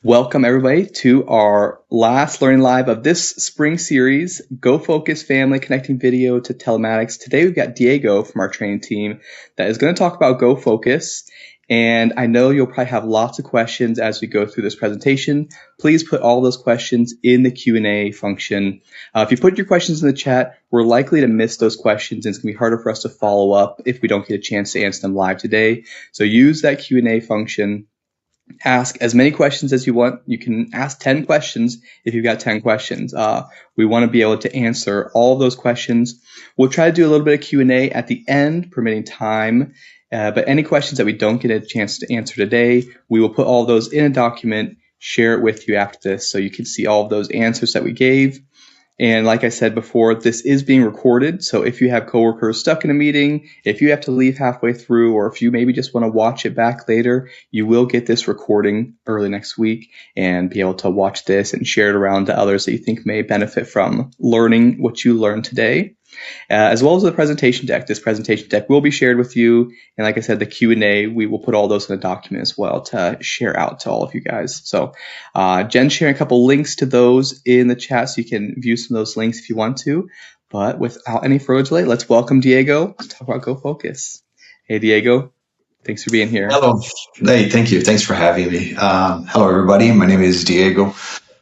Welcome everybody to our last Learning Live of this spring series, Go Focus Family Connecting Video to Telematics. Today we've got Diego from our training team that is going to talk about Go Focus. And I know you'll probably have lots of questions as we go through this presentation. Please put all those questions in the Q&A function. If you put your questions in the chat, we're likely to miss those questions, and it's going to be harder for us to follow up if we don't get a chance to answer them live today. So use that Q&A function. Ask as many questions as you want. You can ask 10 questions if you've got 10 questions. We want to be able to answer all of those questions. We'll try to do a little bit of Q&A at the end, permitting time. But any questions that we don't get a chance to answer today, we will put all those in a document, share it with you after this so you can see all of those answers that we gave. And like I said before, this is being recorded. So if you have coworkers stuck in a meeting, if you have to leave halfway through, or if you maybe just want to watch it back later, you will get this recording early next week and be able to watch this and share it around to others that you think may benefit from learning what you learned today. As well as the presentation deck. This presentation deck will be shared with you. And like I said, the Q&A, we will put all those in a document as well to share out to all of you guys. So Jen's sharing a couple links to those in the chat so you can view some of those links if you want to. But without any further delay, let's welcome Diego to talk about Go Focus. Hey, Diego. Thanks for being here. Hello. Hey, thank you. Thanks for having me. Hello, everybody. My name is Diego.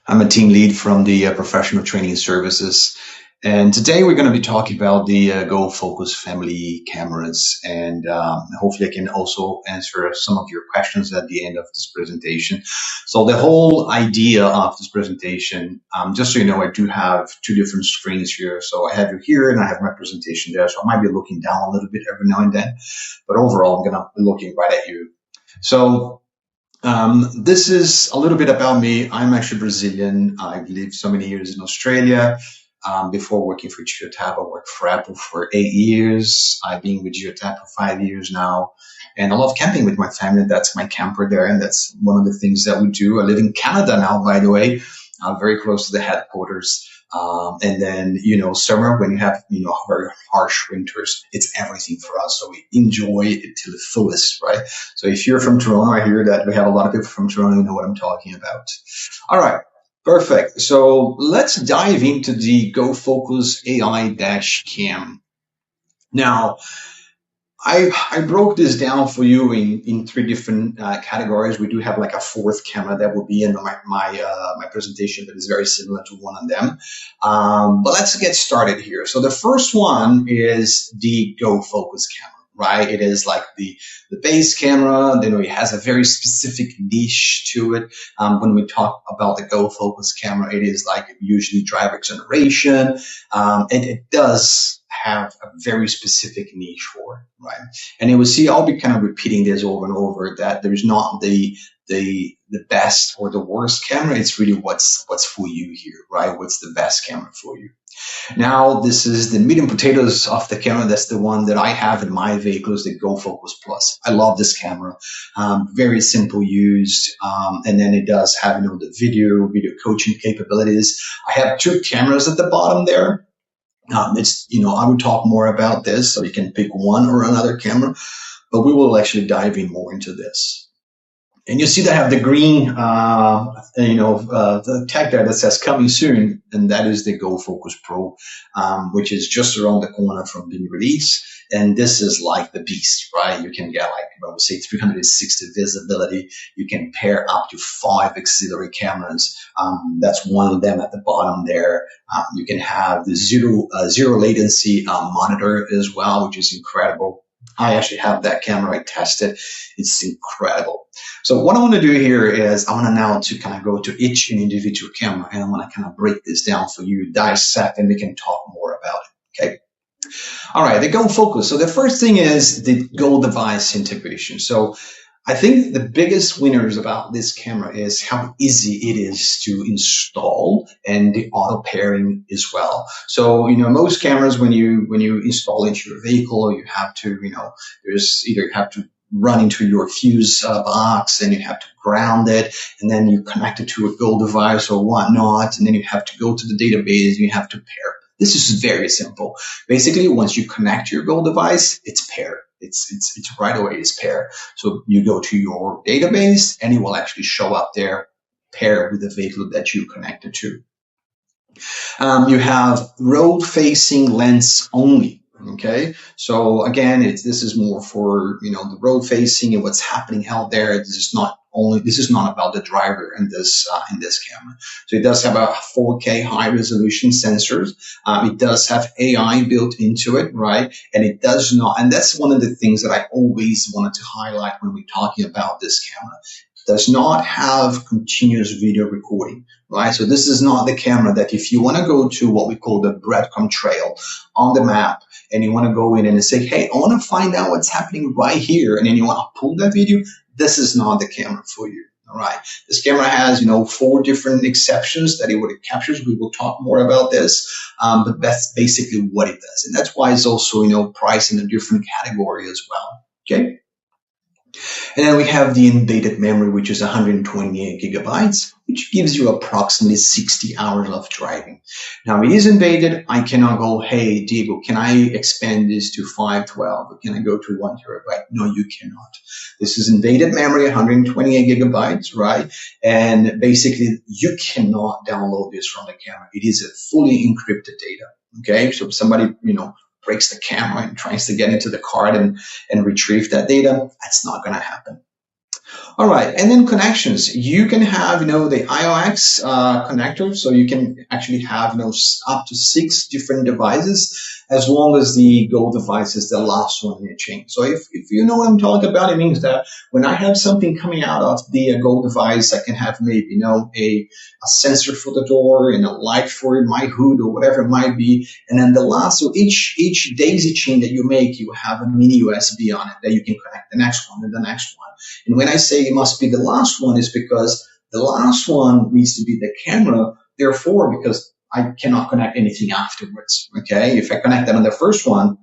I'm a team lead from the Professional Training Services. And today we're going to be talking about the Go Focus family cameras. And hopefully I can also answer some of your questions at the end of this presentation. So the whole idea of this presentation, just so you know, I do have two different screens here. So I have you here and I have my presentation there. So I might be looking down a little bit every now and then. But overall, I'm going to be looking right at you. So this is a little bit about me. I'm actually Brazilian. I've lived so many years in Australia. Before working for Geotab, I worked for Apple for 8 years. I've been with Geotab for 5 years now. And I love camping with my family. That's my camper there. And that's one of the things that we do. I live in Canada now, by the way, very close to the headquarters. And then, summer, when you have, very harsh winters, it's everything for us. So we enjoy it to the fullest, right? So if you're from Toronto, I hear that we have a lot of people from Toronto who know what I'm talking about. All right. Perfect. So let's dive into the Go Focus AI-Cam. Now, I broke this down for you in three different categories. We do have like a fourth camera that will be in my presentation that is very similar to one of them. But let's get started here. So the first one is the Go Focus camera. Right, it is like the base camera. Then it has a very specific niche to it. When we talk about the Go Focus camera, it is like usually driver generation, and it does have a very specific niche for it, right? And you will see, I'll be kind of repeating this over and over, that there's not the best or the worst camera. It's really what's for you here, right? What's the best camera for you? Now, this is the meat and potatoes of the camera. That's the one that I have in my vehicles, the Go Focus Plus. I love this camera. Very simple used. And then it does have, the video coaching capabilities. I have two cameras at the bottom there. I would talk more about this, so you can pick one or another camera, but we will actually dive in more into this. And you see that I have the green, the tag there that says coming soon, and that is the Go Focus Pro, which is just around the corner from being released. And this is like the beast, right? You can get I would say 360 visibility. You can pair up to 5 auxiliary cameras. That's one of them at the bottom there. You can have the zero latency monitor as well, which is incredible. I actually have that camera. I tested. It's incredible. So what I want to do here is I want to now to kind of go to each individual camera, and I want to kind of break this down for you, dissect, and we can talk more about it. Okay. All right. The Go Focus. So the first thing is the Go device integration. So I think the biggest winners about this camera is how easy it is to install and the auto pairing as well. So, most cameras, when you install into your vehicle, you have to, there's either you have to run into your fuse box, and you have to ground it, and then you connect it to a Go device or whatnot, and then you have to go to the database and you have to pair. This is very simple. Basically, once you connect your Go device, it's paired. It's right away, it's paired. So you go to your database and it will actually show up there pair with the vehicle that you connected to. You have road-facing lens only. Okay, so again, this is more for the road-facing and what's happening out there. This is not about the driver in this camera. So it does have a 4K high-resolution sensors. It does have AI built into it, right? And it does not, and that's one of the things that I always wanted to highlight when we're talking about this camera. Does not have continuous video recording, right? So this is not the camera that if you want to go to what we call the breadcrumb trail on the map and you want to go in and say, hey, I want to find out what's happening right here, and then you want to pull that video, this is not the camera for you. All right. This camera has, 4 different exceptions that it captures. We will talk more about this, but that's basically what it does. And that's why it's also, priced in a different category as well. Okay. And then we have the embedded memory, which is 128 gigabytes, which gives you approximately 60 hours of driving. Now, it is embedded. I cannot go, hey, Diego, can I expand this to 512? Or can I go to 1 terabyte? No, you cannot. This is embedded memory, 128 gigabytes, right? And basically, you cannot download this from the camera. It is a fully encrypted data. Okay, so if somebody, breaks the camera and tries to get into the card and retrieve that data, that's not going to happen. All right, and then connections. You can have, the IOX connector, so you can actually have, up to 6 different devices, as long as the Go device is the last one in the chain. So if you know what I'm talking about, it means that when I have something coming out of the Go device, I can have maybe, a sensor for the door and a light for my hood or whatever it might be. And then the last, so each daisy chain that you make, you have a mini USB on it that you can connect the next one and the next one. And when I say it must be the last one, is because the last one needs to be the camera. Therefore, because I cannot connect anything afterwards. Okay, if I connect that on the first one,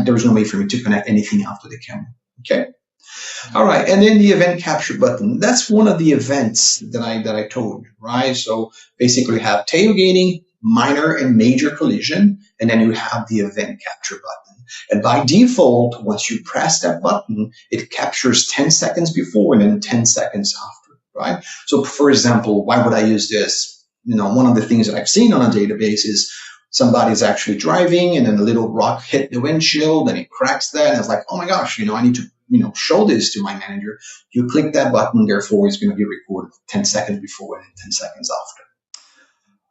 there's no way for me to connect anything after the camera. Okay. All right, and then the event capture button. That's one of the events that I told you, right? So basically, you have tailgating, minor and major collision, and then you have the event capture button. And by default, once you press that button, it captures 10 seconds before and then 10 seconds after, right? So for example, why would I use this? One of the things that I've seen on a database is somebody's actually driving and then a little rock hit the windshield and it cracks that. And it's like, oh my gosh, I need to, show this to my manager. You click that button, therefore it's going to be recorded 10 seconds before and 10 seconds after.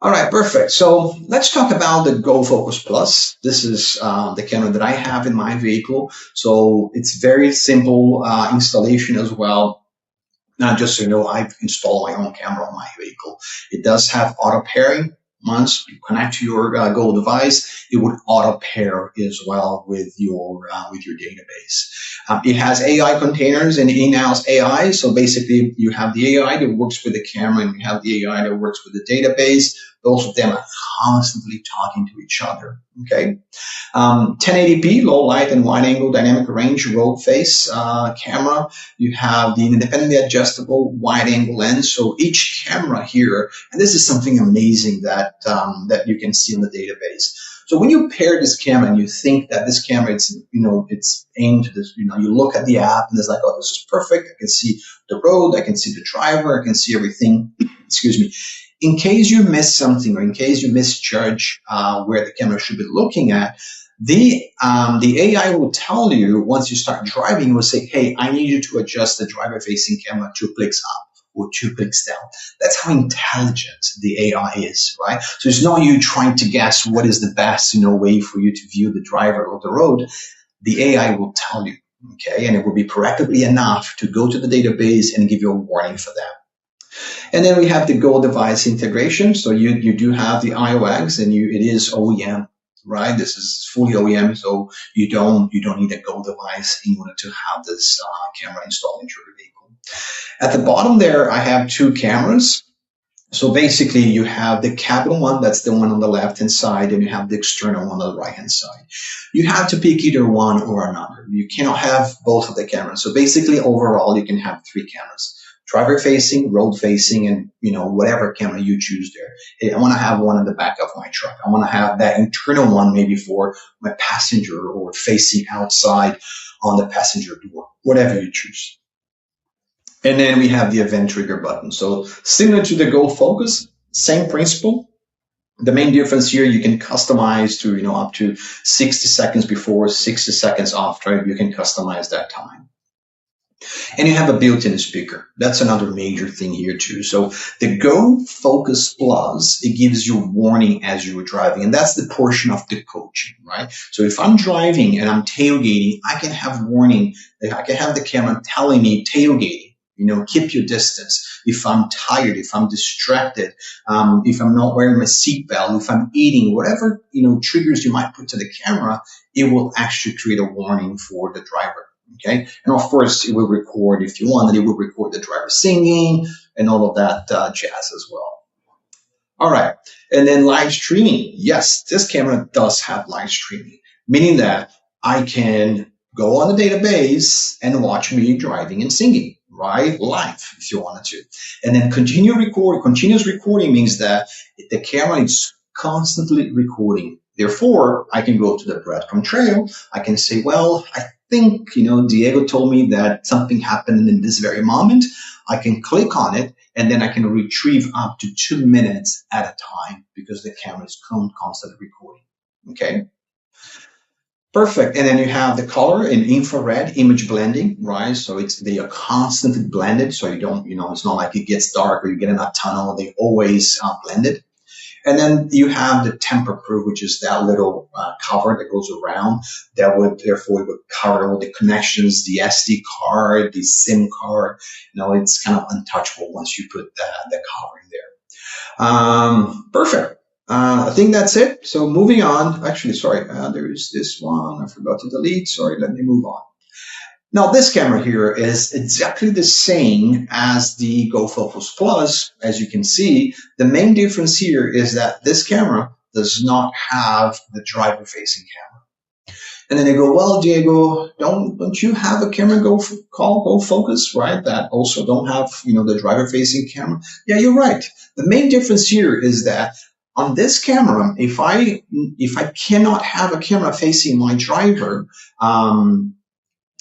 All right, perfect. So let's talk about the Go Focus Plus. This is the camera that I have in my vehicle. So it's very simple installation as well. Now, just so you know, I've installed my own camera on my vehicle. It does have auto pairing. Once you connect to your Go device, it would auto pair as well with your database. It has AI containers and in-house AI. So basically, you have the AI that works with the camera, and you have the AI that works with the database. Both of them are constantly talking to each other. Okay. 1080p, low light and wide angle dynamic range road face camera. You have the independently adjustable wide angle lens. So each camera here, and this is something amazing that you can see in the database. So when you pair this camera and you think that this camera, it's aimed to this, you look at the app and it's like, oh, this is perfect. I can see the road. I can see the driver. I can see everything. Excuse me. In case you miss something or in case you misjudge where the camera should be looking at, the AI will tell you once you start driving, it will say, hey, I need you to adjust the driver-facing camera 2 clicks up or 2 clicks down. That's how intelligent the AI is, right? So it's not you trying to guess what is the best, way for you to view the driver or the road. The AI will tell you, okay? And it will be proactively enough to go to the database and give you a warning for that. And then we have the Go device integration. So you do have the IOX and it is OEM, right? This is fully OEM. So you don't need a Go device in order to have this camera installed into your vehicle. At the bottom there, I have 2 cameras. So basically you have the cabin one, that's the one on the left-hand side, and you have the external one on the right-hand side. You have to pick either one or another. You cannot have both of the cameras. So basically overall, you can have 3 cameras. Driver facing, road facing, and whatever camera you choose there. Hey, I want to have one in the back of my truck. I want to have that internal one maybe for my passenger or facing outside on the passenger door, whatever you choose. And then we have the event trigger button. So similar to the Go Focus, same principle. The main difference here, you can customize to, up to 60 seconds before, 60 seconds after. You can customize that time. And you have a built-in speaker. That's another major thing here too. So the Go Focus Plus, it gives you warning as you are driving. And that's the portion of the coaching, right? So if I'm driving and I'm tailgating, I can have warning. I can have the camera telling me tailgating. Keep your distance. If I'm tired, if I'm distracted, if I'm not wearing my seatbelt, if I'm eating, whatever, triggers you might put to the camera, it will actually create a warning for the driver. Okay. And of course, it will record, if you want, it will record the driver singing and all of that jazz as well. All right. And then live streaming. Yes, this camera does have live streaming, meaning that I can go on the database and watch me driving and singing, right? Live, if you wanted to. And then continuous recording means that the camera is constantly recording. Therefore, I can go to the breadcrumb trail. I can say, well, I think, Diego told me that something happened in this very moment. I can click on it and then I can retrieve up to 2 minutes at a time because the camera is constantly recording. Okay. Perfect. And then you have the color and infrared image blending, right? So they are constantly blended. So you don't, it's not like it gets dark or you get in a tunnel. They always blended. And then you have the tamper-proof, which is that little cover that goes around that would, therefore, it would cover all the connections, the SD card, the SIM card. It's kind of untouchable once you put the cover in there. Perfect. I think that's it. So moving on. Actually, sorry, there is this one I forgot to delete. Sorry, let me move on. Now, this camera here is exactly the same as the Go Focus Plus. As you can see, the main difference here is that this camera does not have the driver-facing camera. And then they go, well, Diego, don't you have a camera called Go Focus, right? That also don't have, the driver-facing camera. Yeah, you're right. The main difference here is that on this camera, if I cannot have a camera facing my driver,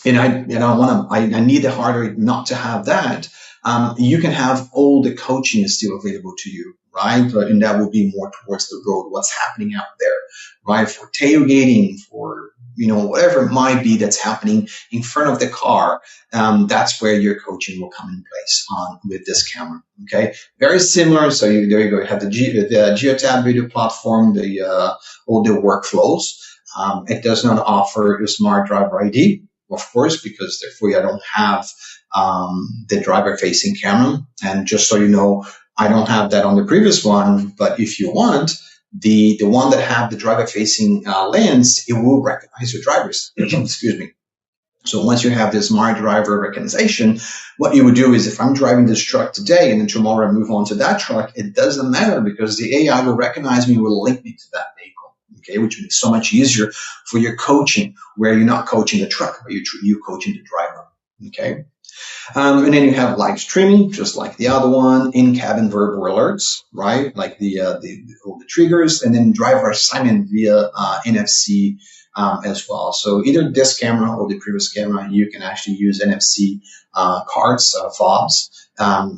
and I need the hardware not to have that. You can have all the coaching is still available to you, right? And that will be more towards the road, what's happening out there, right? For tailgating, for whatever it might be that's happening in front of the car. That's where your coaching will come in place with this camera. Okay, very similar. So there you go. You have the Geotab video platform, all the workflows. It does not offer a smart driver ID. Of course, because therefore I don't have the driver-facing camera. And just so you know, I don't have that on the previous one. But if you want, the one that have the driver-facing lens, it will recognize your drivers. Excuse me. So once you have this smart driver recognition, what you would do is if I'm driving this truck today and then tomorrow I move on to that truck, it doesn't matter because the AI will recognize me, will link me to that vehicle. Okay, which makes it so much easier for your coaching, where you're not coaching the truck, but you're coaching the driver. Okay, and then you have live streaming, just like the other one, in-cabin verbal alerts, right? Like all the triggers, and then driver assignment via NFC as well. So either this camera or the previous camera, you can actually use NFC cards, fobs.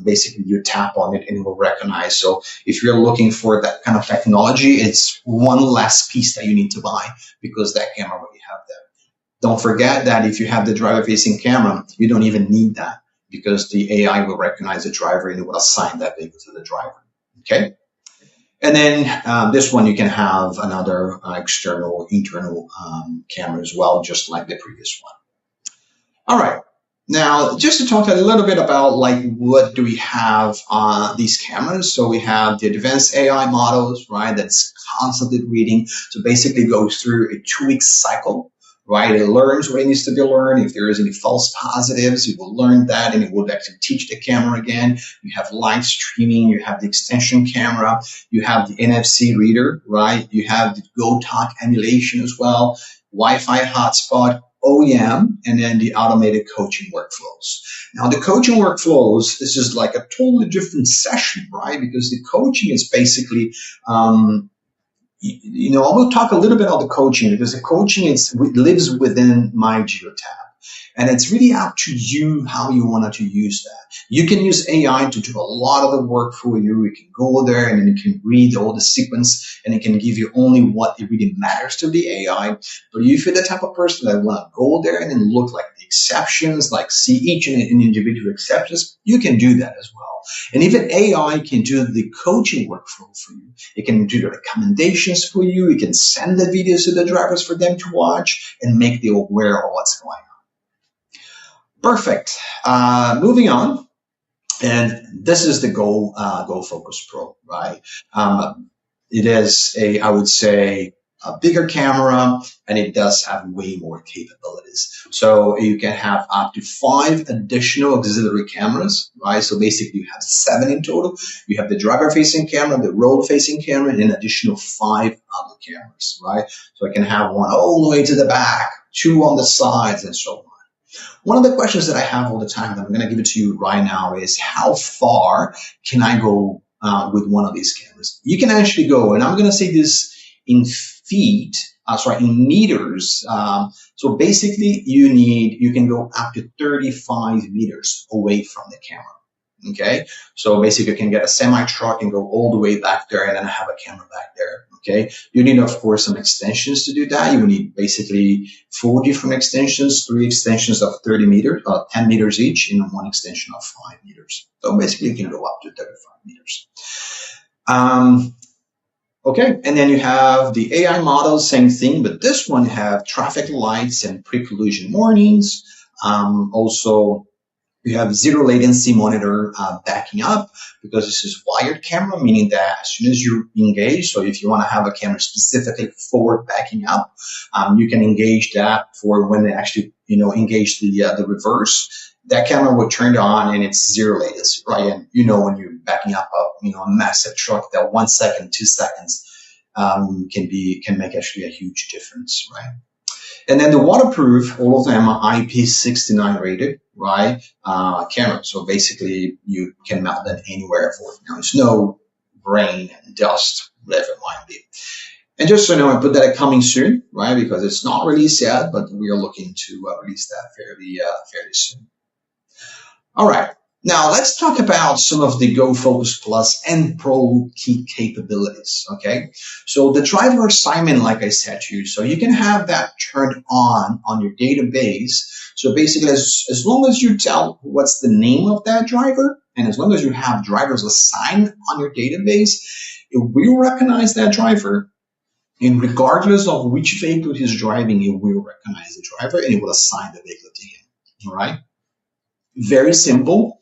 Basically, you tap on it and it will recognize. So if you're looking for that kind of technology, it's one less piece that you need to buy because that camera already have that. Don't forget that if you have the driver-facing camera, you don't even need that because the AI will recognize the driver and it will assign that vehicle to the driver. Okay. And then this one, you can have another external, internal camera as well, just like the previous one. All right. Now, just to talk a little bit about what do we have on these cameras. So we have the advanced AI models, right? That's constantly reading. So basically goes through a 2-week cycle, right? It learns what it needs to be learned. If there is any false positives, it will learn that and it will actually teach the camera again. You have live streaming. You have the extension camera. You have the NFC reader, right? You have the GoTalk emulation as well, Wi-Fi hotspot, OEM, and then the automated coaching workflows. Now, the coaching workflows, this is like a totally different session, right? Because the coaching is basically, I will talk a little bit about the coaching because the coaching lives within MyGeotab. And it's really up to you how you want to use that. You can use AI to do a lot of the work for you. You can go there and then you can read all the sequence and it can give you only what it really matters to the AI. But if you're the type of person that want to go there and then look like the exceptions, like see each and an individual exceptions, you can do that as well. And even AI can do the coaching workflow for you. It can do the recommendations for you. It can send the videos to the drivers for them to watch and make them aware of what's going on. Perfect. Moving on. And this is the Go Focus Pro, right? It is I would say, a bigger camera, and it does have way more capabilities. So you can have up to 5 additional auxiliary cameras, right? So basically you have 7 in total. You have the driver-facing camera, the road-facing camera, and an additional 5 other cameras, right? So I can have one all the way to the back, 2 on the sides, and so on. One of the questions that I have all the time, that I'm going to give it to you right now, is how far can I go with one of these cameras? You can actually go, and I'm going to say this in in meters. So basically, you can go up to 35 meters away from the camera. Okay, so basically, you can get a semi truck and go all the way back there, and then have a camera back there. Okay, you need, of course, some extensions to do that. You need basically 4 different extensions, 3 extensions of 30 meters, 10 meters each, and 1 extension of 5 meters. So basically, you can go up to 35 meters. Okay, and then you have the AI model, same thing, but this one you have traffic lights and pre-collision warnings. Also, you have zero latency monitor backing up, because this is wired camera, meaning that as soon as you engage, so if you want to have a camera specifically for backing up, you can engage that for when they actually engage the reverse. That camera will turn on and it's zero latency, right? And when you're backing up a massive truck, that 1 second, 2 seconds can make actually a huge difference, right? And then the waterproof, all of them are IP69 rated, right? Camera. So basically you can mount them anywhere for it. Now, there's no rain and dust, whatever it might be. And just so you know, I put that coming soon, right? Because it's not released yet, but we are looking to release that fairly soon. All right. Now let's talk about some of the Go Focus Plus and Pro key capabilities. Okay. So the driver assignment, like I said to you, so you can have that turned on your database. So basically, as long as you tell what's the name of that driver, and as long as you have drivers assigned on your database, it will recognize that driver. And regardless of which vehicle he's driving, it will recognize the driver and it will assign the vehicle to him. All right. Very simple.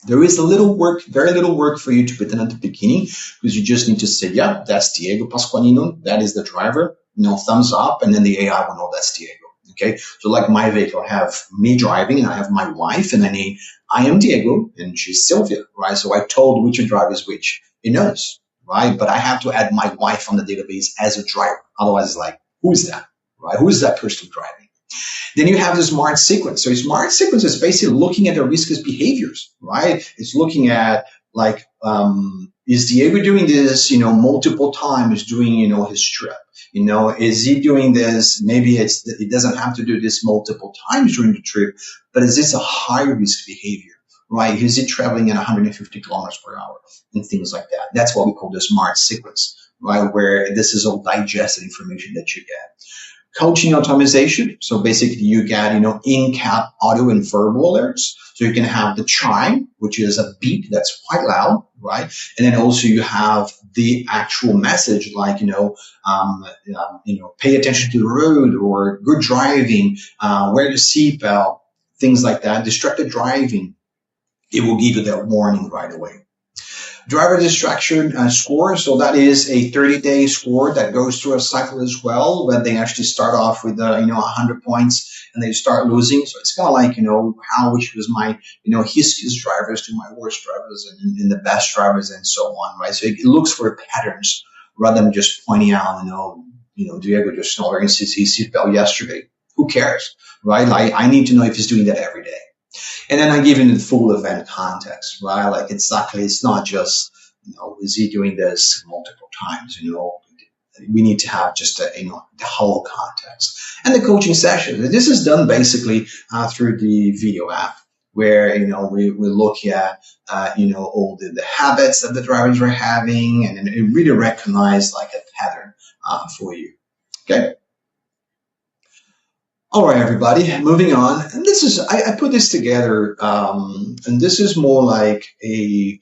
There is very little work for you to put in at the beginning, because you just need to say, yeah, that's Diego Pascoalino. That is the driver. Thumbs up, and then the AI will know that's Diego. Okay. So like my vehicle, I have me driving and I have my wife, and I am Diego and she's Sylvia, right? So I told which driver is which. It knows, right? But I have to add my wife on the database as a driver. Otherwise, it's like, who's that, right? Who's that person driving? Then you have the smart sequence. So smart sequence is basically looking at the riskless behaviors, right? It's looking at like, is Diego doing this, multiple times during, his trip? Is he doing this? Maybe it doesn't have to do this multiple times during the trip, but is this a high risk behavior, right? Is he traveling at 150 kilometers per hour and things like that? That's what we call the smart sequence, right? Where this is all digested information that you get. Coaching automation. So basically you get, in-cab audio and verbal alerts. So you can have the chime, which is a beep that's quite loud, right? And then also you have the actual message like, pay attention to the road, or good driving, wear your seatbelt, things like that. Distracted driving. It will give you that warning right away. Driver distraction score. So that is a 30-day score that goes through a cycle as well, when they actually start off with 100 points and they start losing. So it's kind of like how which was my his drivers to my worst drivers and the best drivers and so on, right? So it looks for patterns rather than just pointing out Diego just not wearing his seatbelt yesterday. Who cares, right? Like I need to know if he's doing that every day. And then I give him the full event context, right? Like exactly, it's not just, is he doing this multiple times, we need to have just the whole context. And the coaching session. This is done basically through the video app, where we look at all the habits that the drivers were having, and it really recognize like a pattern for you. Okay. All right, everybody, moving on. And this is, I put this together, and this is more like a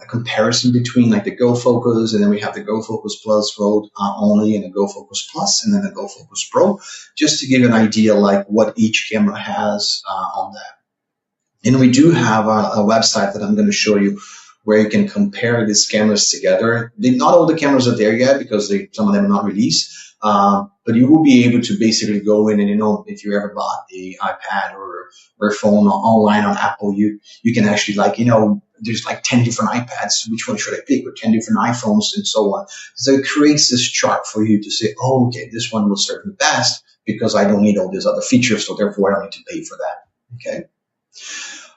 comparison between like the Go Focus, and then we have the Go Focus Plus Road only, and the Go Focus Plus, and then the Go Focus Pro, just to give you an idea like what each camera has on that. And we do have a website that I'm going to show you where you can compare these cameras together. Not all the cameras are there yet because some of them are not released. But you will be able to basically go in and, if you ever bought the iPad or a phone online on Apple, you can actually there's like 10 different iPads. Which one should I pick? Or 10 different iPhones and so on. So it creates this chart for you to say, oh, okay, this one will serve me best because I don't need all these other features. So therefore I don't need to pay for that. Okay.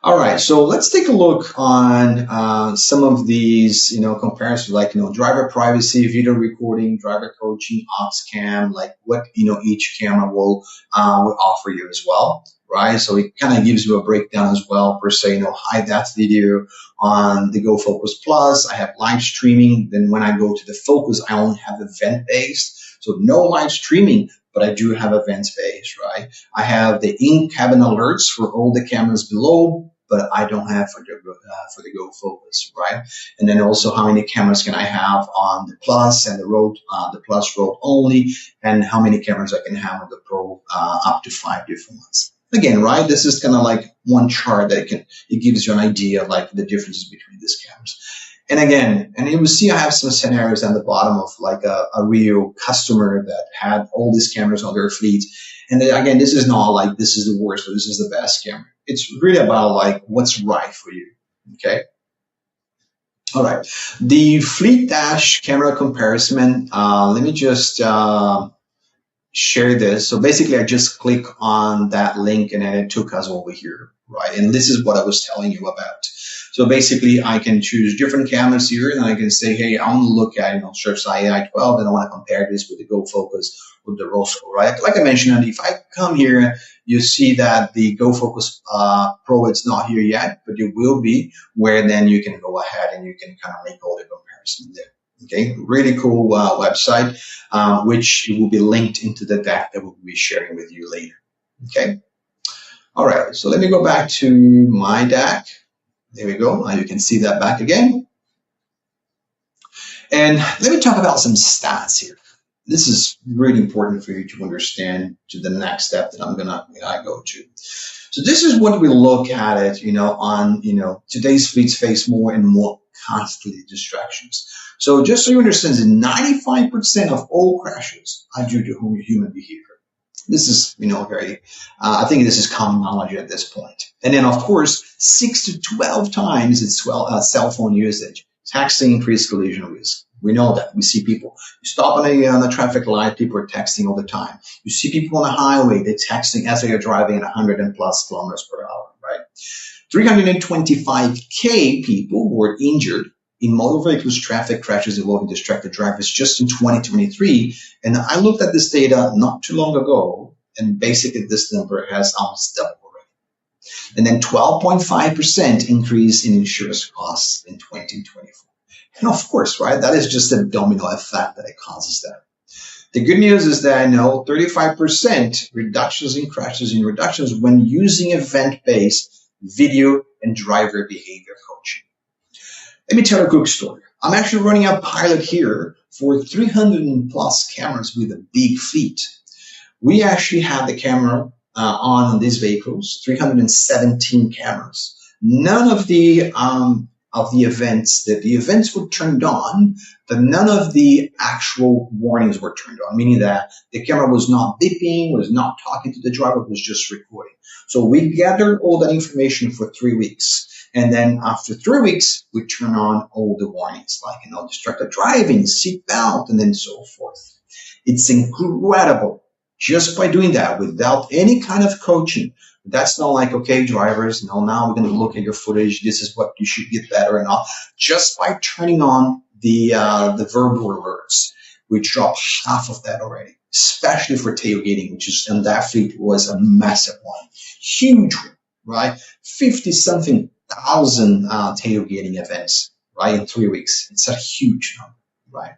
All right, so let's take a look on some of these, comparisons, like, driver privacy, video recording, driver coaching, ops cam, like what, each camera will offer you as well, right? So it kind of gives you a breakdown as well, per se, high def video on the Go Focus Plus. I have live streaming. Then when I go to the Focus, I only have event-based. So no live streaming, but I do have events-based, right? I have the in-cabin alerts for all the cameras below, but I don't have for the Go Focus, right? And then also how many cameras can I have on the Plus and the Plus Road only, and how many cameras I can have on the Pro, up to 5 different ones. Again, right? This is kind of like one chart that it gives you an idea like the differences between these cameras. And again, and you will see I have some scenarios on the bottom of like a real customer that had all these cameras on their fleet. And then, again, this is not like this is the worst or this is the best camera. It's really about like what's right for you. Okay. All right. The Fleet Dash camera comparison. Let me just share this. So basically, I just click on that link and then it took us over here, right? And this is what I was telling you about. So basically, I can choose different cameras here, and I can say, hey, I want to look at, Surfside AI12, and I want to compare this with the Go Focus with the Rosco, right? Like I mentioned, Andy, if I come here, you see that the Go Focus Pro, it's not here yet, but it will be, where then you can go ahead and you can kind of make all the comparisons there. Okay, really cool website, which will be linked into the deck that we'll be sharing with you later. Okay, all right, so let me go back to my deck. There we go. Now you can see that back again. And let me talk about some stats here. This is really important for you to understand to the next step that I'm gonna go to. So this is what we look at it, on, today's fleets face more and more constantly distractions. So just so you understand, 95% of all crashes are due to human behavior. This is, very, I think this is common knowledge at this point. And then, of course, 6 to 12 times it's cell phone usage. Texting increased collision risk. We know that. We see people. You stop on a traffic light, people are texting all the time. You see people on the highway, they're texting as they are driving at 100 and plus kilometers per hour, right? 325K people were injured in motor vehicles traffic crashes involving distracted drivers just in 2023. And I looked at this data not too long ago, and basically this number has almost doubled already. And then 12.5% increase in insurance costs in 2024. And of course, right, that is just a domino effect that it causes that. The good news is that I know 35% reductions in crashes in reductions when using event-based video and driver behavior coaching. Let me tell a quick story. I'm actually running a pilot here for 300 plus cameras with a big fleet. We actually have the camera on these vehicles, 317 cameras. None of the events were turned on, but none of the actual warnings were turned on, meaning that the camera was not beeping, was not talking to the driver, was just recording. So we gathered all that information for 3 weeks. And then after 3 weeks, we turn on all the warnings, like, distracted driving, seat belt, and then so forth. It's incredible just by doing that without any kind of coaching. That's not like, okay, drivers, now we're going to look at your footage. This is what you should get better and all. Just by turning on the verbal alerts, we dropped half of that already, especially for tailgating, and that fleet was a massive one, huge one, right? 50 something thousand tailgating events, right, in 3 weeks. It's a huge number, right?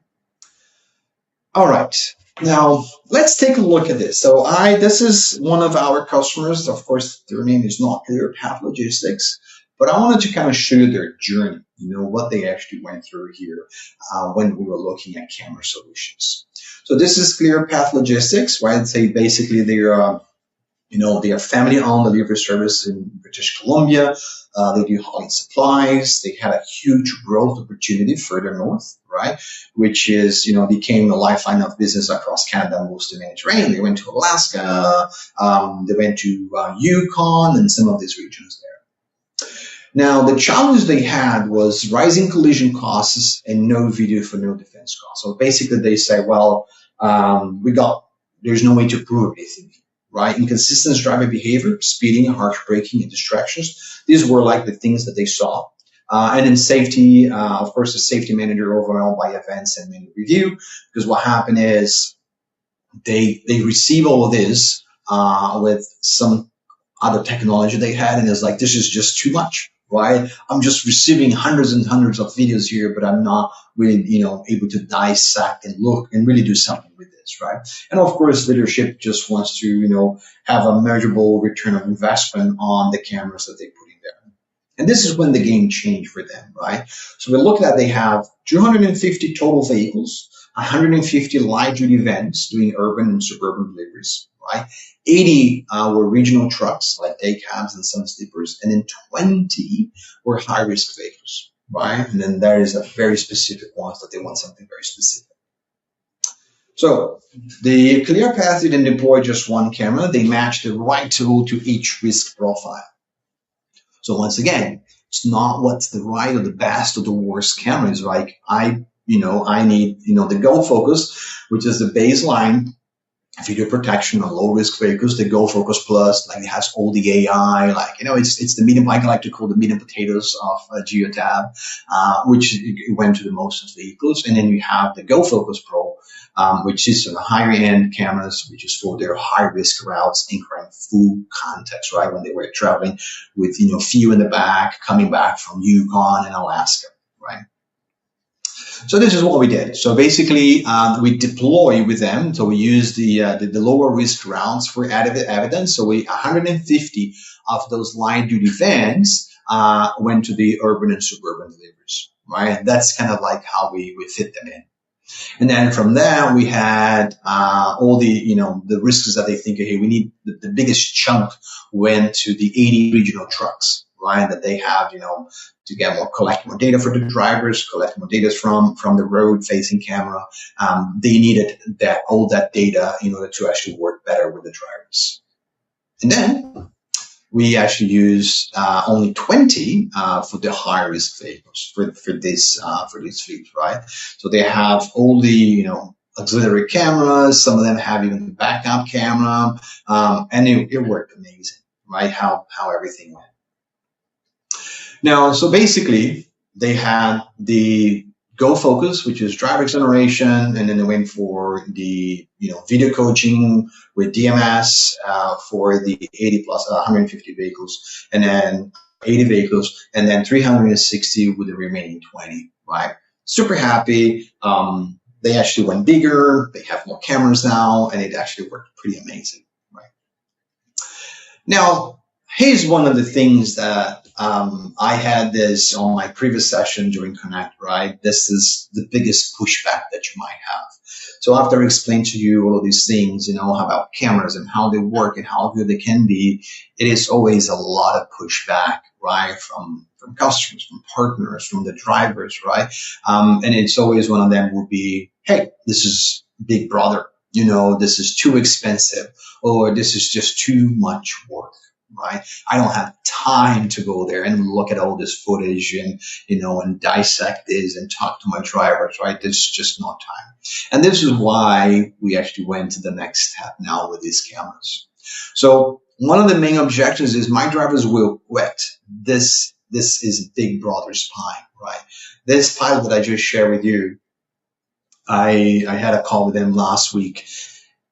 All right. Now let's take a look at this. So this is one of our customers. Of course, their name is not Geotab Logistics, but I wanted to kind of show you their journey, what they actually went through here when we were looking at camera solutions. So this is ClearPath Logistics, right? Say basically they're they are family-owned delivery service in British Columbia. They do hauling supplies. They had a huge growth opportunity further north, right? Which is, became a lifeline of business across Canada, most of the Mediterranean. They went to Alaska. They went to Yukon and some of these regions there. Now, the challenge they had was rising collision costs and no video for no defense costs. So basically, they say, well, there's no way to prove anything. Right? Inconsistent driver behavior, speeding, harsh braking, and distractions. These were like the things that they saw. And in safety, of course, the safety manager overwhelmed by events and many review, because what happened is they receive all of this with some other technology they had, and it's like, this is just too much, right? I'm just receiving hundreds and hundreds of videos here, but I'm not really, able to dissect and look and really do something with this, right? And of course, leadership just wants to, have a measurable return of investment on the cameras that they put in there. And this is when the game changed for them, right? So we look at they have 250 total vehicles, 150 light-duty vans doing urban and suburban deliveries, right? 80 were regional trucks like day cabs and some sleepers, and then 20 were high-risk vehicles, right? And then there is a very specific ones that they want something very specific. So the ClearPath didn't deploy just one camera. They matched the right tool to each risk profile. So once again, it's not what's the right or the best or the worst camera. It's like, I need, the Go Focus, which is the baseline video protection on low risk vehicles, the Go Focus Plus, like it has all the AI, it's the medium, I like to call the medium potatoes of Geotab, which went to the most vehicles. And then you have the Go Focus Pro, which is on the higher end cameras, which is for their high risk routes, incurring full context, right? When they were traveling with, few in the back, coming back from Yukon and Alaska, right? So this is what we did. So basically, we deploy with them. So we use the lower risk routes for added evidence. So 150 of those light duty vans went to the urban and suburban deliveries, right? That's kind of like how we fit them in. And then from there, we had all the, the risks that they think, hey, we need the biggest chunk went to the 80 regional trucks, right, that they have, to collect more data for the drivers, collect more data from the road-facing camera. They needed all that data in order to actually work better with the drivers. And then we actually use only 20 for the high-risk vehicles for this fleet, right? So they have all the auxiliary cameras. Some of them have even the backup camera, and it worked amazing, right? How everything went. Now, so basically, they had the Go Focus, which is driver acceleration, and then they went for the video coaching with DMS for the 80 plus 150 vehicles, and then 80 vehicles, and then 360 with the remaining 20. Right? Super happy. They actually went bigger. They have more cameras now, and it actually worked pretty amazing. Right? Now, here's one of the things that I had this on my previous session during Connect, right? This is the biggest pushback that you might have. So after I explained to you all of these things, about cameras and how they work and how good they can be, it is always a lot of pushback, right? From customers, from partners, from the drivers, right? And it's always one of them will be, hey, this is Big Brother. This is too expensive, or this is just too much work. Right? I don't have time to go there and look at all this footage and, and dissect this and talk to my drivers, right? There's just no time. And this is why we actually went to the next step now with these cameras. So one of the main objectives is my drivers will quit. This is Big Brother's pie, right? This file that I just shared with you, I had a call with them last week,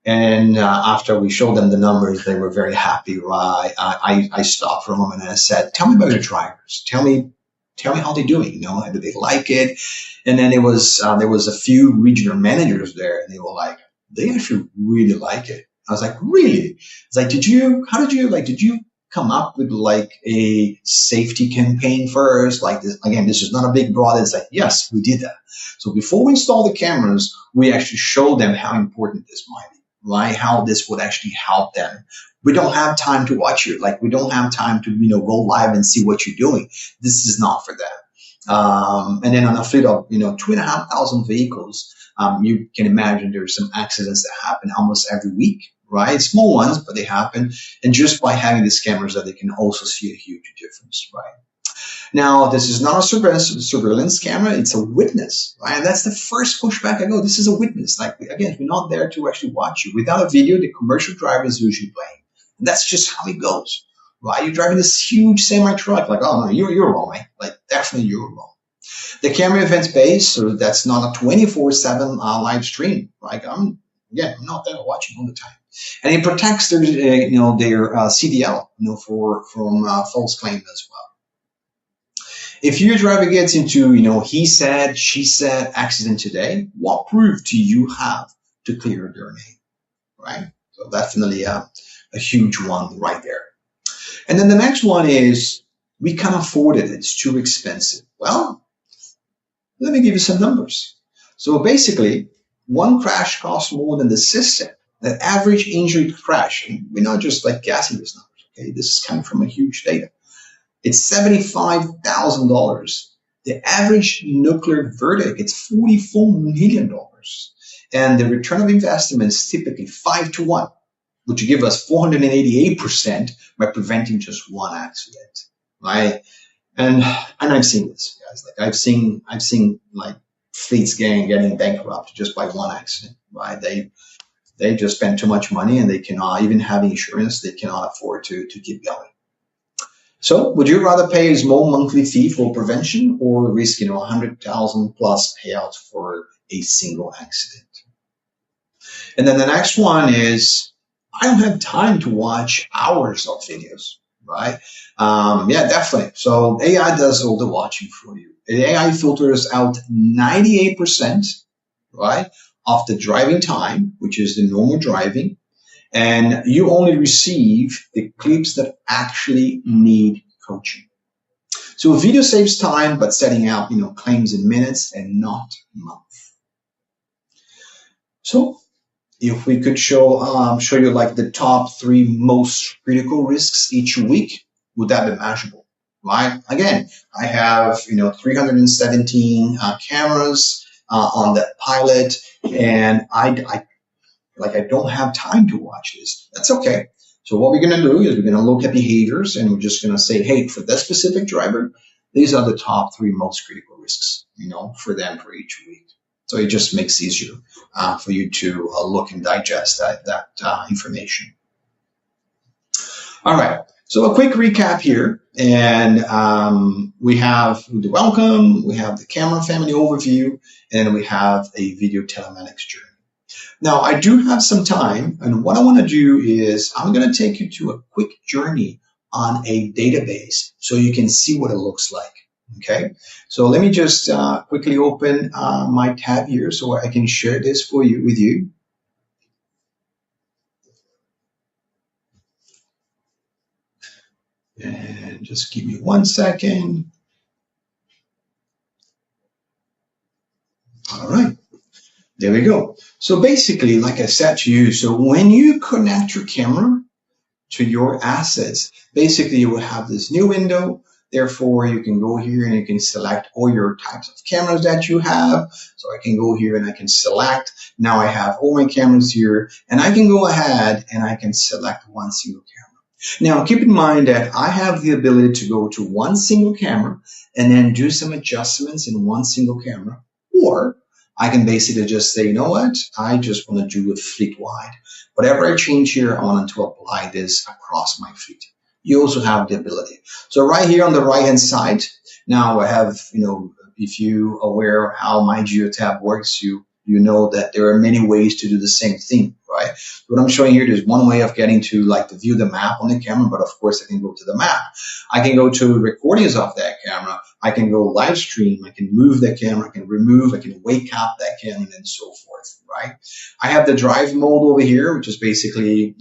and after we showed them the numbers, they were very happy. I stopped for a moment and I said, "Tell me about your drivers. Tell me how they're doing. Do they like it?" And then there was a few regional managers there, and they were like, "They actually really like it." I was like, "Really?" It's like, did you come up with like a safety campaign first? Like this again, this is not a big broad. It's like, yes, we did that. So before we install the cameras, we actually showed them how important this might be, right? How this would actually help them. We don't have time to watch you. Like we don't have time to, go live and see what you're doing. This is not for them. And then on a fleet of, 2,500 vehicles, you can imagine there's some accidents that happen almost every week, right? Small ones, but they happen. And just by having these cameras that they can also see a huge difference, right? Now, this is not a surveillance camera. It's a witness, right? And that's the first pushback I go. This is a witness. Like, again, we're not there to actually watch you. Without a video, the commercial driver is usually playing. And that's just how it goes, right? You're driving this huge semi-truck. Like, oh, no, you're wrong, man. Like, definitely you're wrong. The camera event's based, so that's not a 24/7 live stream. Like, I'm not there watching all the time. And it protects their CDL, from false claim as well. If your driver gets into, he said, she said accident today, what proof do you have to clear their name, right? So definitely a huge one right there. And then the next one is, we can't afford it. It's too expensive. Well, let me give you some numbers. So basically, one crash costs more than the system. The average injury crash, and we're not just like guessing these numbers, okay? This is coming from a huge data. It's $75,000. The average nuclear verdict, it's $44 million. And the return of investment is typically 5-1, which would give us 488% by preventing just one accident, right? And I've seen this, guys. Like I've seen like fleets getting bankrupt just by one accident, right? They just spend too much money and they cannot even have insurance. They cannot afford to keep going. So would you rather pay a small monthly fee for prevention or risk, 100,000 plus payouts for a single accident? And then the next one is, I don't have time to watch hours of videos, right? Yeah, definitely. So AI does all the watching for you. The AI filters out 98%, right, of the driving time, which is the normal driving. And you only receive the clips that actually need coaching. So video saves time, but setting out, claims in minutes and not months. So if we could show you like the top 3 most critical risks each week, would that be manageable? Right? Again, I have 317 cameras on that pilot, and I don't have time to watch this. That's okay. So what we're going to do is we're going to look at behaviors, and we're just going to say, hey, for this specific driver, these are the top 3 most critical risks, for them for each week. So it just makes it easier for you to look and digest that information. All right. So a quick recap here. And we have the welcome, we have the camera family overview, and we have a video telematics journey. Now, I do have some time, and what I want to do is I'm going to take you to a quick journey on a database so you can see what it looks like. Okay, so let me just quickly open my tab here so I can share this with you. And just give me 1 second. All right, there we go. So basically, like I said to you, so when you connect your camera to your assets, basically you will have this new window. Therefore, you can go here and you can select all your types of cameras that you have. So I can go here and I can select. Now I have all my cameras here, and I can go ahead and I can select one single camera. Now, keep in mind that I have the ability to go to one single camera and then do some adjustments in one single camera, or I can basically just say, you know what, I just want to do it fleet-wide. Whatever I change here, I want to apply this across my fleet. You also have the ability. So right here on the right-hand side, now I have, if you are aware of how MyGeotab works, you you know that there are many ways to do the same thing, right? What I'm showing here, there's one way of getting to like to view the map on the camera, but of course I can go to the map. I can go to recordings of that camera. I can go live stream. I can move that camera. I can remove. I can wake up that camera and so forth, right? I have the drive mode over here, which is basically,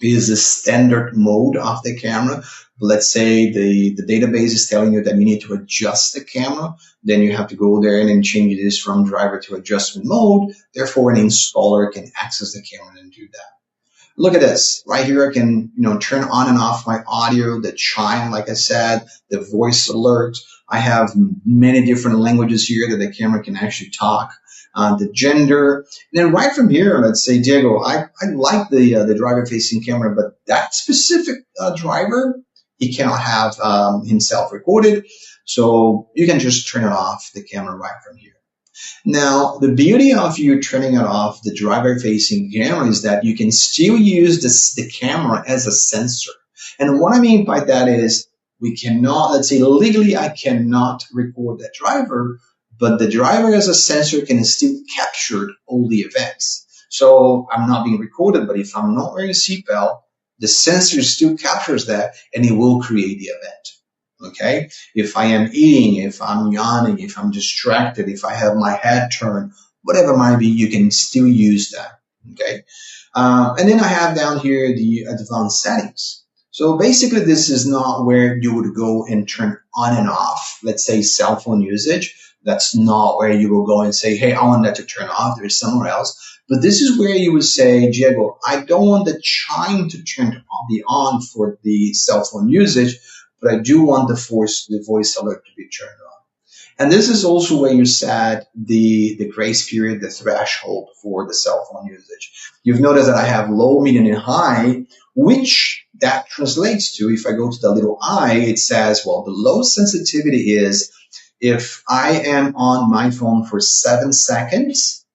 is the standard mode of the camera. Let's say the database is telling you that you need to adjust the camera. Then you have to go there and then change this from driver to adjustment mode. Therefore, an installer can access the camera and do that. Look at this. Right here, I can, turn on and off my audio, the chime, like I said, the voice alert. I have many different languages here that the camera can actually talk. The gender. And then right from here, let's say, Diego, I like the driver-facing camera, but that specific driver, he cannot have himself recorded. So you can just turn it off, the camera, right from here. Now, the beauty of you turning it off, the driver-facing camera, is that you can still use the camera as a sensor. And what I mean by that is we cannot, let's say legally, I cannot record that driver, but the driver as a sensor can still capture all the events. So I'm not being recorded, but if I'm not wearing a seatbelt, the sensor still captures that and it will create the event. Okay, if I am eating, if I'm yawning, if I'm distracted, if I have my head turned, whatever it might be, you can still use that. Okay, and then I have down here the advanced settings. So basically, this is not where you would go and turn on and off, let's say cell phone usage. That's not where you will go and say, hey, I want that to turn off. There's somewhere else. But this is where you would say, Diego, I don't want the chime to be on for the cell phone usage, but I do want the voice alert to be turned on. And this is also where you set the grace period, the threshold for the cell phone usage. You've noticed that I have low, medium, and high, which that translates to, if I go to the little I, it says, well, the low sensitivity is if I am on my phone for 7 seconds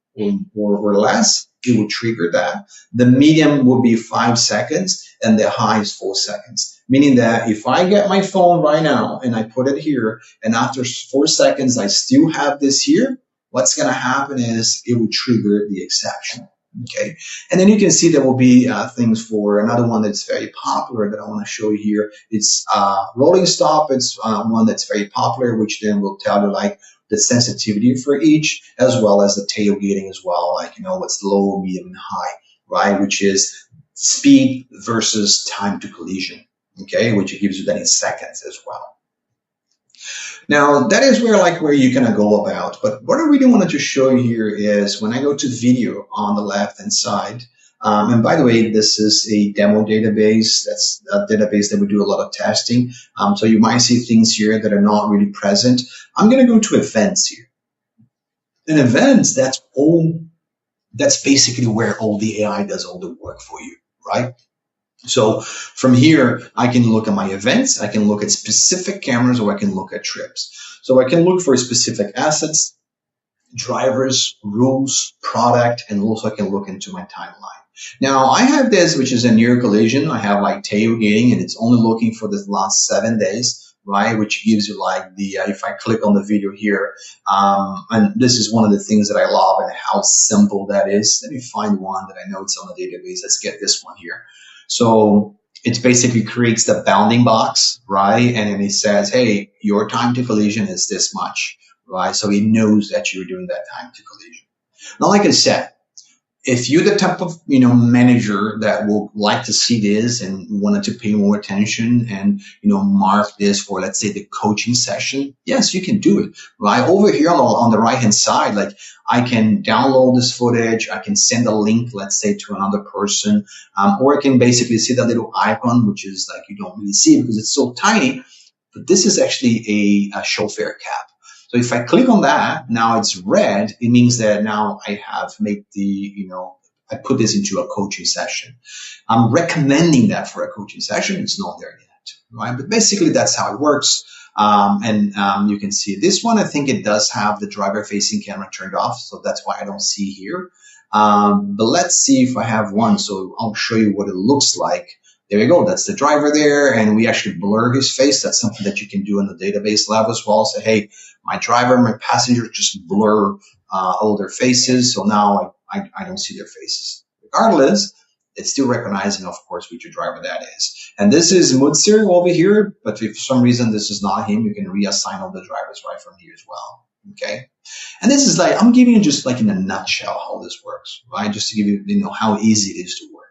or less, it will trigger that. The medium will be 5 seconds, and the high is 4 seconds. Meaning that if I get my phone right now and I put it here, and after 4 seconds I still have this here, what's going to happen is it will trigger the exception. Okay, and then you can see there will be things for another one that's very popular that I want to show you here. It's rolling stop. It's one that's very popular, which then will tell you like the sensitivity for each, as well as the tailgating as well, like, what's low, medium, and high, right? Which is speed versus time to collision, okay, which gives you that in seconds as well. Now, that is where you're going to go about. But what I really wanted to show you here is when I go to video on the left-hand side, and by the way, this is a demo database. That's a database that we do a lot of testing. So you might see things here that are not really present. I'm going to go to events here. In events, that's basically where all the AI does all the work for you, right? So from here, I can look at my events, I can look at specific cameras, or I can look at trips. So I can look for specific assets, drivers, rules, product, and also I can look into my timeline. Now I have this, which is a near collision. I have like tailgating, and it's only looking for the last 7 days, right? Which gives you like the, if I click on the video here, and this is one of the things that I love and how simple that is. Let me find one that I know it's on the database. Let's get this one here. So it basically creates the bounding box, right? And then it says, hey, your time to collision is this much, right? So it knows that you're doing that time to collision. Now, like I said, if you're the type of manager that will like to see this and wanted to pay more attention and mark this for, let's say, the coaching session, yes, you can do it. Right over here on the right hand side, like I can download this footage, I can send a link, let's say, to another person, or I can basically see that little icon, which is like you don't really see it because it's so tiny. But this is actually a chauffeur cap. So if I click on that, now it's red. It means that now I have made I put this into a coaching session. I'm recommending that for a coaching session. It's not there yet, right? But basically that's how it works. You can see this one. I think it does have the driver-facing camera turned off, so that's why I don't see here. But let's see if I have one. So I'll show you what it looks like there you go. That's the driver there. And we actually blur his face. That's something that you can do in the database lab as well. Say, hey, my driver, my passenger, just blur all their faces. So now I don't see their faces. Regardless, it's still recognizing, of course, which driver that is. And this is Mutsir over here, but if for some reason this is not him, you can reassign all the drivers right from here as well. Okay. And this is like, I'm giving you just like in a nutshell how this works, right? Just to give you, how easy it is to work.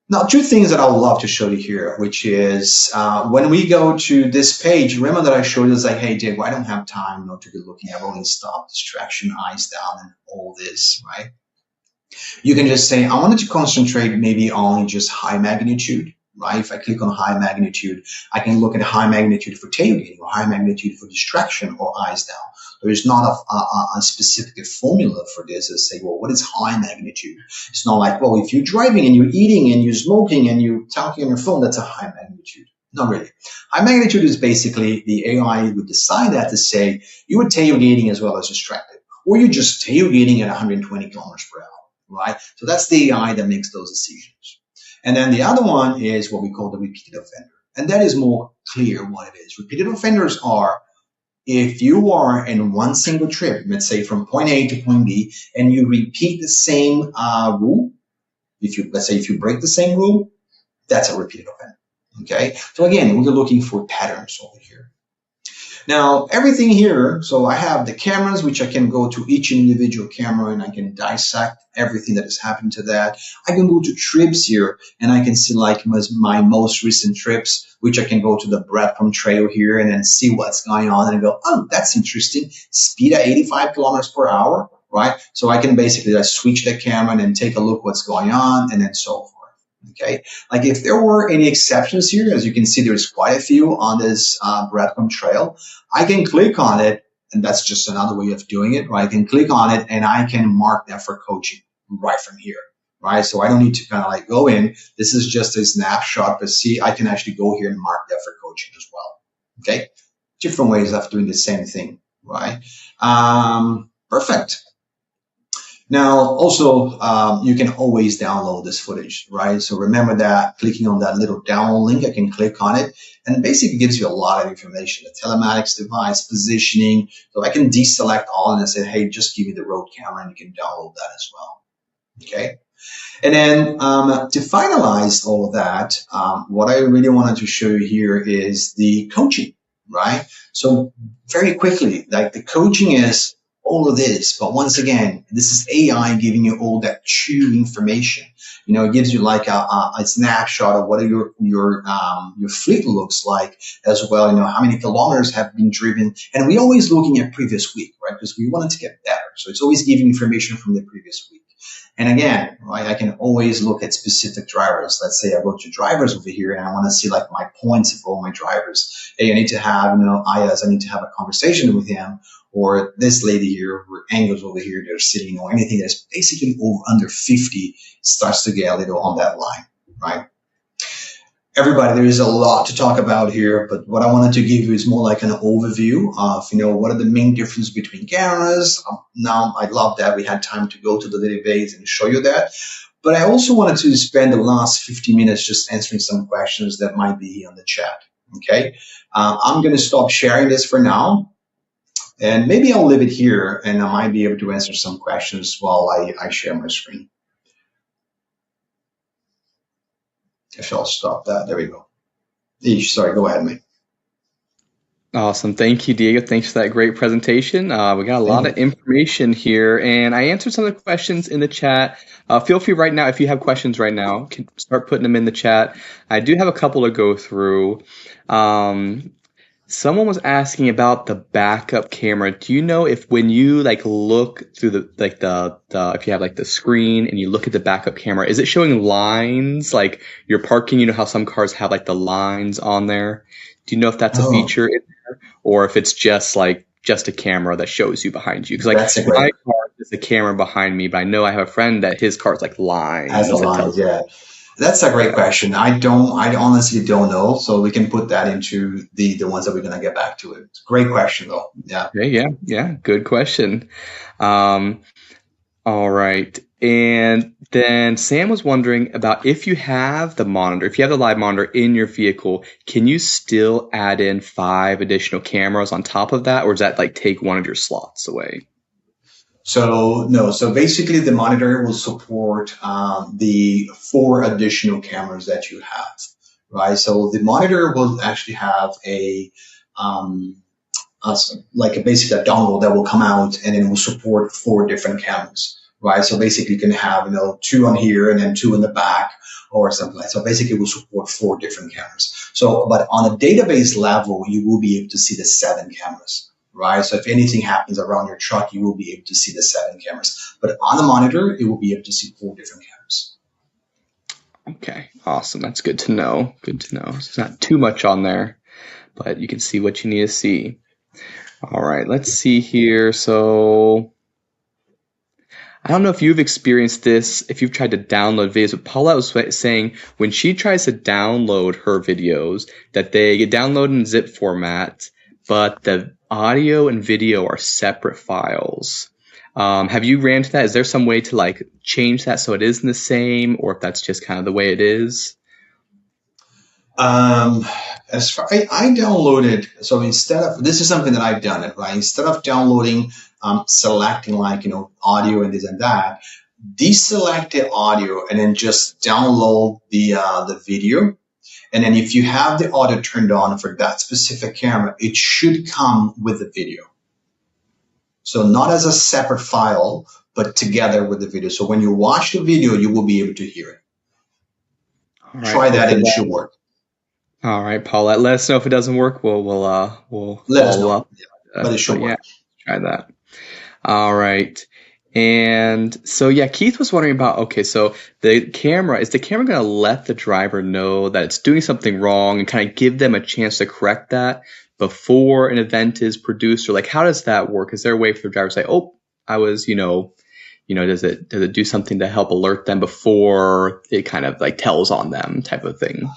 Now, two things that I would love to show you here, which is when we go to this page, remember that I showed you, it's like, hey, Diego, I don't have time to be looking at rolling stop, distraction, eyes down, and all this, right? You can just say, I wanted to concentrate maybe on just high magnitude, right? If I click on high magnitude, I can look at high magnitude for tailgating or high magnitude for distraction or eyes down. There is not a specific formula for this to say, well, what is high magnitude? It's not like, well, if you're driving and you're eating and you're smoking and you're talking on your phone, that's a high magnitude. Not really. High magnitude is basically the AI would decide that to say you were tailgating as well as distracted, or you're just tailgating at 120 kilometers per hour, right? So that's the AI that makes those decisions. And then the other one is what we call the repeated offender. And that is more clear what it is. Repeated offenders are if you are in one single trip, let's say from point A to point B, and you repeat the same rule, let's say if you break the same rule, that's a repeated offender. Okay. So again, we're looking for patterns over here. Now, everything here, so I have the cameras, which I can go to each individual camera and I can dissect everything that has happened to that. I can go to trips here and I can see like my most recent trips, which I can go to the breadcrumb trail here and then see what's going on and go, oh, that's interesting. Speed at 85 kilometers per hour, right? So I can basically switch the camera and then take a look what's going on and then so forth. Okay, like if there were any exceptions here, as you can see, there's quite a few on this breadcrumb trail. I can click on it, and that's just another way of doing it, right? I can click on it, and I can mark that for coaching right from here, right? So I don't need to kind of like go in. This is just a snapshot, but see, I can actually go here and mark that for coaching as well. Okay, different ways of doing the same thing, right? Perfect. Now, also, you can always download this footage, right? So remember that clicking on that little download link, I can click on it, and it basically gives you a lot of information, the telematics device, positioning. So I can deselect all and say, hey, just give me the road camera, and you can download that as well. Okay. And then to finalize all of that, what I really wanted to show you here is the coaching, right? So very quickly, like the coaching is all of this, but once again, this is AI giving you all that true information. It gives you like a snapshot of what your fleet looks like as well. How many kilometers have been driven, and we're always looking at previous week, right? Because we want it to get better. So it's always giving information from the previous week. And again, right, I can always look at specific drivers. Let's say I go to drivers over here and I want to see like my points of all my drivers. Hey, I need to have, Ayaz, I need to have a conversation with him. Or this lady here, or Angles over here, they're sitting, or anything that's basically under 50 starts to get a little on that line, right? Everybody, there is a lot to talk about here, but what I wanted to give you is more like an overview of, what are the main differences between cameras. Now, I love that we had time to go to the database and show you that. But I also wanted to spend the last 50 minutes just answering some questions that might be on the chat, okay? I'm going to stop sharing this for now. And maybe I'll leave it here, and I might be able to answer some questions while I share my screen. If I'll stop that. There we go. Sorry, go ahead, mate. Awesome. Thank you, Diego. Thanks for that great presentation. We got a lot of information here, and I answered some of the questions in the chat. Feel free right now, if you have questions right now, can start putting them in the chat. I do have a couple to go through. Someone was asking about the backup camera. Do you know if when you look through the if you have the screen and you look at the backup camera, is it showing lines like you're parking? How some cars have the lines on there. Do you know if that's a feature in there, or if it's just a camera that shows you behind you? Because my car is a camera behind me, but I know I have a friend that his car's lines. Has a line, yeah. That's a great question. I honestly don't know. So we can put that into the ones that we're going to get back to it. Great question though. Yeah. Okay, yeah. Good question. All right. And then Sam was wondering about if you have the monitor, if you have the live monitor in your vehicle, can you still add in 5 additional cameras on top of that, or does that like take one of your slots away? So no, so basically the monitor will support the 4 additional cameras that you have, right? So the monitor will actually have um, like basically a dongle that will come out and it will support 4 different cameras, right? So basically you can have, 2 on here and then 2 in the back or something like that. So basically it will support 4 different cameras. So, but on a database level, you will be able to see the 7 cameras, right? So if anything happens around your truck, you will be able to see the 7 cameras. But on the monitor, it will be able to see 4 different cameras. Okay, awesome. That's good to know. Good to know. It's not too much on there, but you can see what you need to see. All right, let's see here. So I don't know if you've experienced this, if you've tried to download videos, but Paula was saying when she tries to download her videos, that they get downloaded in zip format, but the audio and video are separate files. Have you ran into that? Is there some way to like change that so it isn't the same, or if that's just kind of the way it is? Um, as far I downloaded, so instead of this is something that I've done it right. Instead of downloading, selecting like audio and this and that, deselect the audio and then just download the video. And then if you have the audio turned on for that specific camera, it should come with the video. So not as a separate file, but together with the video. So when you watch the video, you will be able to hear it. All right, Try that hopefully and it that. should work. All right, Paula, let us know if it doesn't work. We'll Let us follow know. up. Yeah, but it But should yeah, work. try that. All right. And so, yeah, Keith was wondering about, okay, so is the camera going to let the driver know that it's doing something wrong and kind of give them a chance to correct that before an event is produced? Or like, how does that work? Is there a way for the driver to say, oh, I was, does it do something to help alert them before it kind of like tells on them type of thing?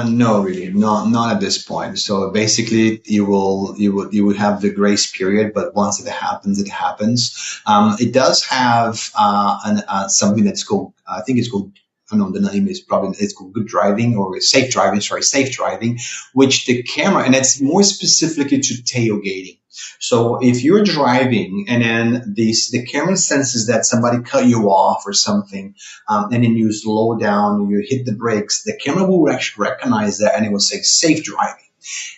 No, really, not at this point. So basically, you will have the grace period, but once it happens, it happens. It does have something that's called, I think it's called. I don't know, the name is probably it's called good driving or safe driving. Sorry, safe driving, which the camera and it's more specifically to tailgating. So if you're driving and then the camera senses that somebody cut you off or something, and then you slow down, you hit the brakes, the camera will actually recognize that and it will say safe driving.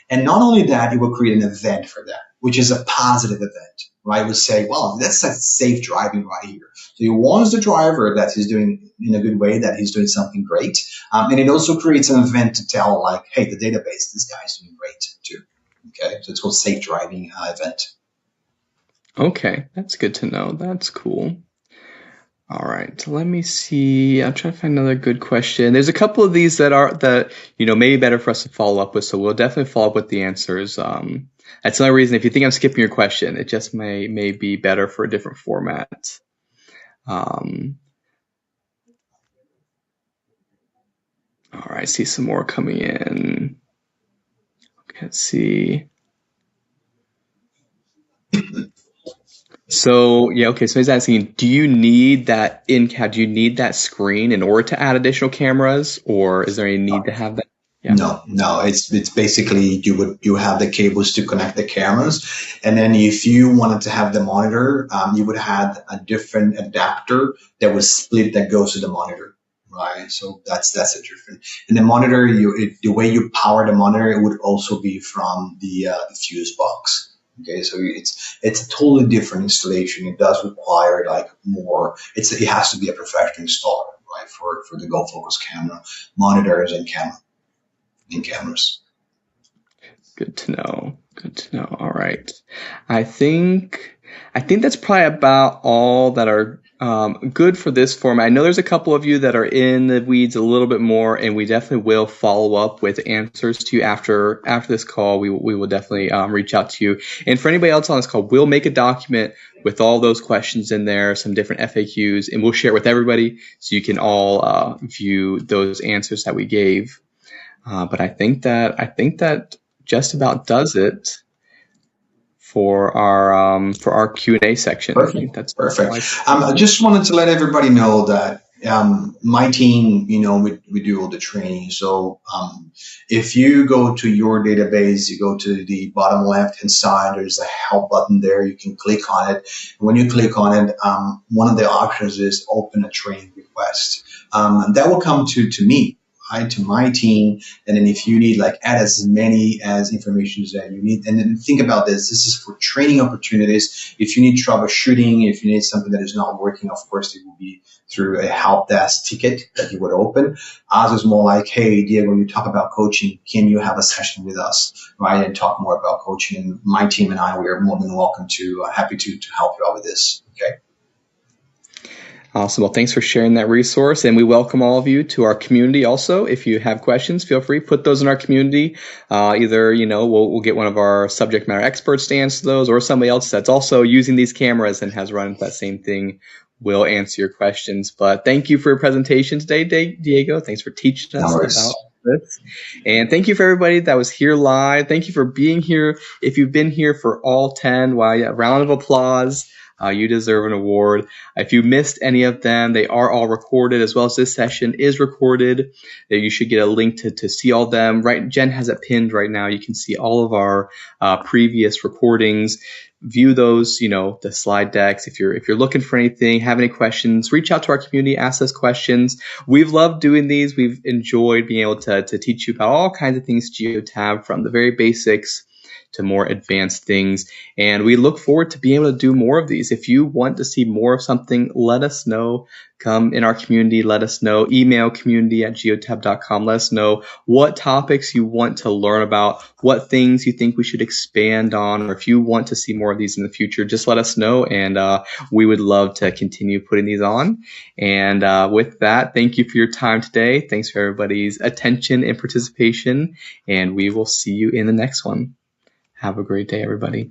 And not only that, it will create an event for that, which is a positive event, right? It will say, well, that's a safe driving right here. So it warns the driver that he's doing in a good way, that he's doing something great. And it also creates an event to tell like, hey, the database, this guy's doing great too. Okay. So it's called safe driving event. Okay, that's good to know. That's cool. All right, let me see. I'm trying to find another good question. There's a couple of these that maybe better for us to follow up with, so we'll definitely follow up with the answers. That's another reason. If you think I'm skipping your question, it just may be better for a different format. Um, all right, I see some more coming in. Okay, let's see. So yeah, okay. So he's asking, do you need that in-cab? Do you need that screen in order to add additional cameras, or is there any need to have that? Yeah. No. It's basically you have the cables to connect the cameras, and then if you wanted to have the monitor, you would have a different adapter that was split that goes to the monitor, right? So that's a different. And the monitor, the way you power the monitor, it would also be from the fuse box. Okay, so it's a totally different installation. It does require like more. It has to be a professional installer, right, for the Go Focus camera monitors and cameras. Good to know. Good to know. All right. I think that's probably about all that are good for this format. I know there's a couple of you that are in the weeds a little bit more, and we definitely will follow up with answers to you after this call. We will definitely reach out to you. And for anybody else on this call, we'll make a document with all those questions in there, some different FAQs, and we'll share it with everybody so you can all view those answers that we gave. But I think that just about does it for our Q&A section. Perfect. I think that's Perfect. I just wanted to let everybody know that my team, we do all the training. So if you go to your database, you go to the bottom left-hand side, there's a help button there. You can click on it. And when you click on it, one of the options is open a training request. And that will come to me. Right, to my team, and then if you need add as many as information that you need, and then think about this is for training opportunities. If you need troubleshooting, if you need something that is not working, of course it will be through a help desk ticket that you would open. Ours is more like, hey Diego, you talk about coaching, can you have a session with us, right, and talk more about coaching? And my team and I, we are more than welcome to happy to help you out with this. Okay. Awesome. Well, thanks for sharing that resource, and we welcome all of you to our community. Also, if you have questions, feel free, put those in our community. Either, we'll get one of our subject matter experts to answer those, or somebody else that's also using these cameras and has run that same thing will answer your questions. But thank you for your presentation today, Diego. Thanks for teaching us about this. And thank you for everybody that was here live. Thank you for being here. If you've been here for all 10, a round of applause. You deserve an award. If you missed any of them, they are all recorded, as well as this session is recorded. You should get a link to see all of them. Right, Jen has it pinned right now. You can see all of our previous recordings. View those, the slide decks. If you're looking for anything, have any questions, reach out to our community, ask us questions. We've loved doing these. We've enjoyed being able to teach you about all kinds of things Geotab, from the very basics to more advanced things. And we look forward to being able to do more of these. If you want to see more of something, let us know. Come in our community, let us know. Email community@geotab.com. Let us know what topics you want to learn about, what things you think we should expand on, or if you want to see more of these in the future, just let us know, and we would love to continue putting these on. And with that, thank you for your time today. Thanks for everybody's attention and participation, and we will see you in the next one. Have a great day, everybody.